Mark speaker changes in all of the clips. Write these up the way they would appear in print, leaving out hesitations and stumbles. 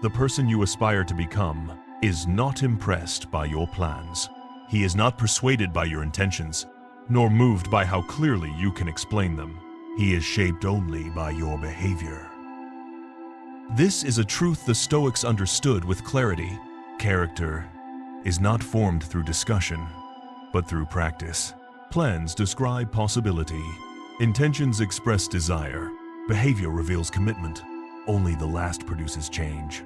Speaker 1: The person you aspire to become is not impressed by your plans. He is not persuaded by your intentions, nor moved by how clearly you can explain them. He is shaped only by your behavior. This is a truth the Stoics understood with clarity. Character is not formed through discussion, but through practice. Plans describe possibility. Intentions express desire. Behavior reveals commitment. Only the last produces change.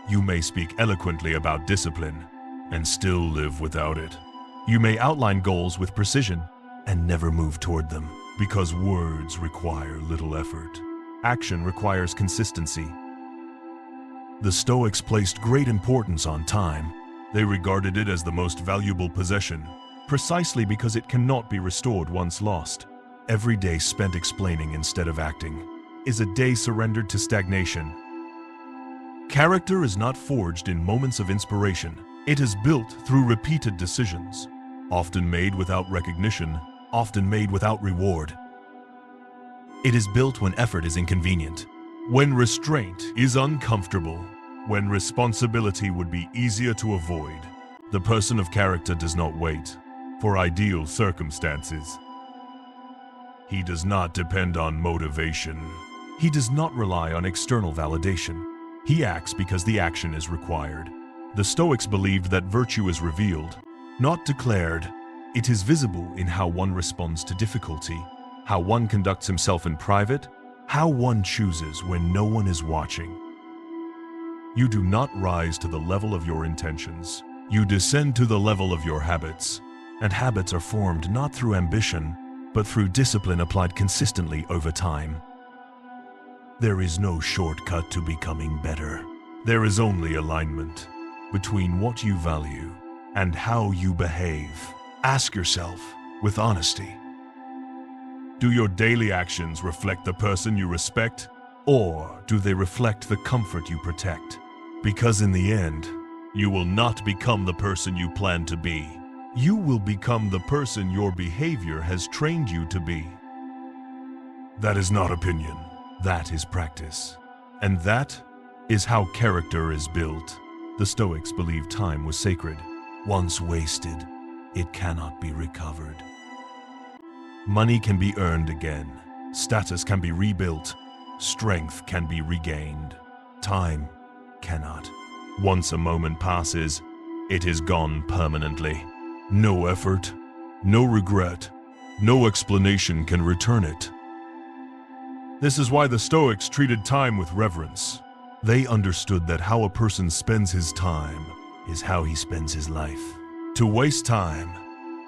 Speaker 1: You may speak eloquently about discipline and still live without it. You may outline goals with precision and never move toward them, because words require little effort. Action requires consistency. The Stoics placed great importance on time. They regarded it as the most valuable possession, precisely because it cannot be restored once lost. Every day spent explaining instead of acting is a day surrendered to stagnation. Character is not forged in moments of inspiration. It is built through repeated decisions, often made without recognition, often made without reward. It is built when effort is inconvenient, when restraint is uncomfortable, when responsibility would be easier to avoid. The person of character does not wait for ideal circumstances. He does not depend on motivation. He does not rely on external validation. He acts because the action is required. The Stoics believed that virtue is revealed, not declared. It is visible in how one responds to difficulty, how one conducts himself in private, how one chooses when no one is watching. You do not rise to the level of your intentions. You descend to the level of your habits. And habits are formed not through ambition, but through discipline applied consistently over time. There is no shortcut to becoming better. There is only alignment between what you value and how you behave. Ask yourself with honesty, do your daily actions reflect the person you respect, or do they reflect the comfort you protect? Because in the end, you will not become the person you plan to be. You will become the person your behavior has trained you to be. That is not opinion. That is practice. And that is how character is built. The Stoics believed time was sacred. Once wasted, it cannot be recovered. Money can be earned again. Status can be rebuilt. Strength can be regained. Time cannot. Once a moment passes, it is gone permanently. No effort, no regret, no explanation can return it. This is why the Stoics treated time with reverence. They understood that how a person spends his time is how he spends his life. To waste time,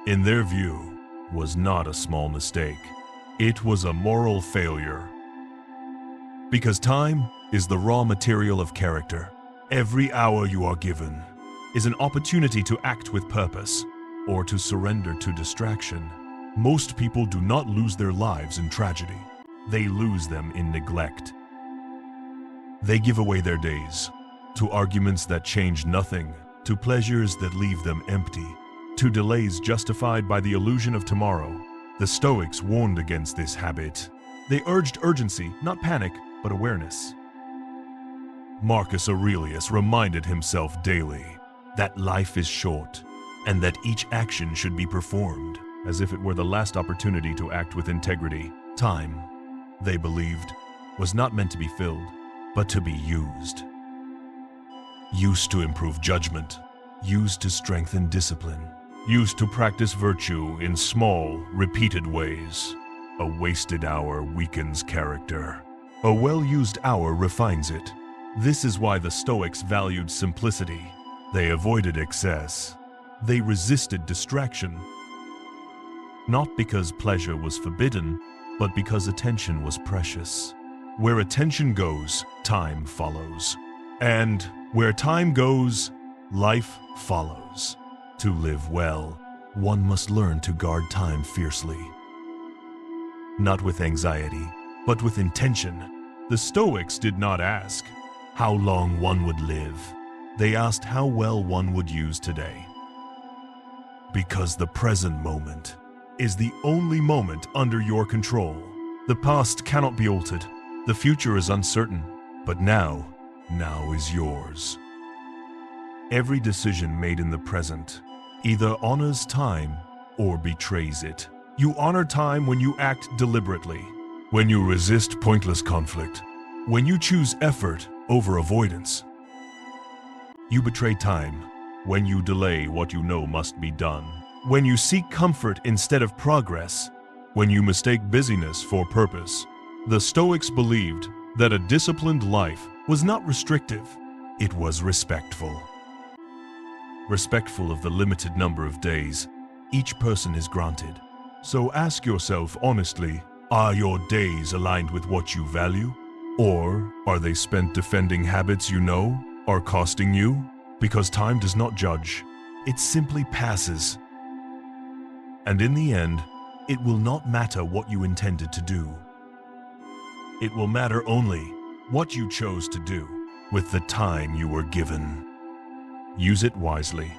Speaker 1: in their view, was not a small mistake. It was a moral failure. Because time is the raw material of character. Every hour you are given is an opportunity to act with purpose or to surrender to distraction. Most people do not lose their lives in tragedy. They lose them in neglect. They give away their days to arguments that change nothing, to pleasures that leave them empty, to delays justified by the illusion of tomorrow. The Stoics warned against this habit. They urged urgency, not panic, but awareness. Marcus Aurelius reminded himself daily that life is short and that each action should be performed as if it were the last opportunity to act with integrity. Time, they believed, was not meant to be filled, but to be used. Used to improve judgment, used to strengthen discipline, used to practice virtue in small, repeated ways. A wasted hour weakens character. A well-used hour refines it. This is why the Stoics valued simplicity. They avoided excess. They resisted distraction. Not because pleasure was forbidden, but because attention was precious. Where attention goes, time follows. And where time goes, life follows. To live well, one must learn to guard time fiercely. Not with anxiety, but with intention. The Stoics did not ask how long one would live. They asked how well one would use today. Because the present moment is the only moment under your control. The past cannot be altered. The future is uncertain. But now, now is yours. Every decision made in the present either honors time or betrays it. You honor time when you act deliberately, when you resist pointless conflict, when you choose effort over avoidance. You betray time when you delay what you know must be done, when you seek comfort instead of progress, when you mistake busyness for purpose. The Stoics believed that a disciplined life was not restrictive, it was respectful. Respectful of the limited number of days each person is granted. So ask yourself honestly, are your days aligned with what you value? Or are they spent defending habits you know are costing you? Because time does not judge, it simply passes. And in the end, it will not matter what you intended to do. It will matter only what you chose to do with the time you were given. Use it wisely.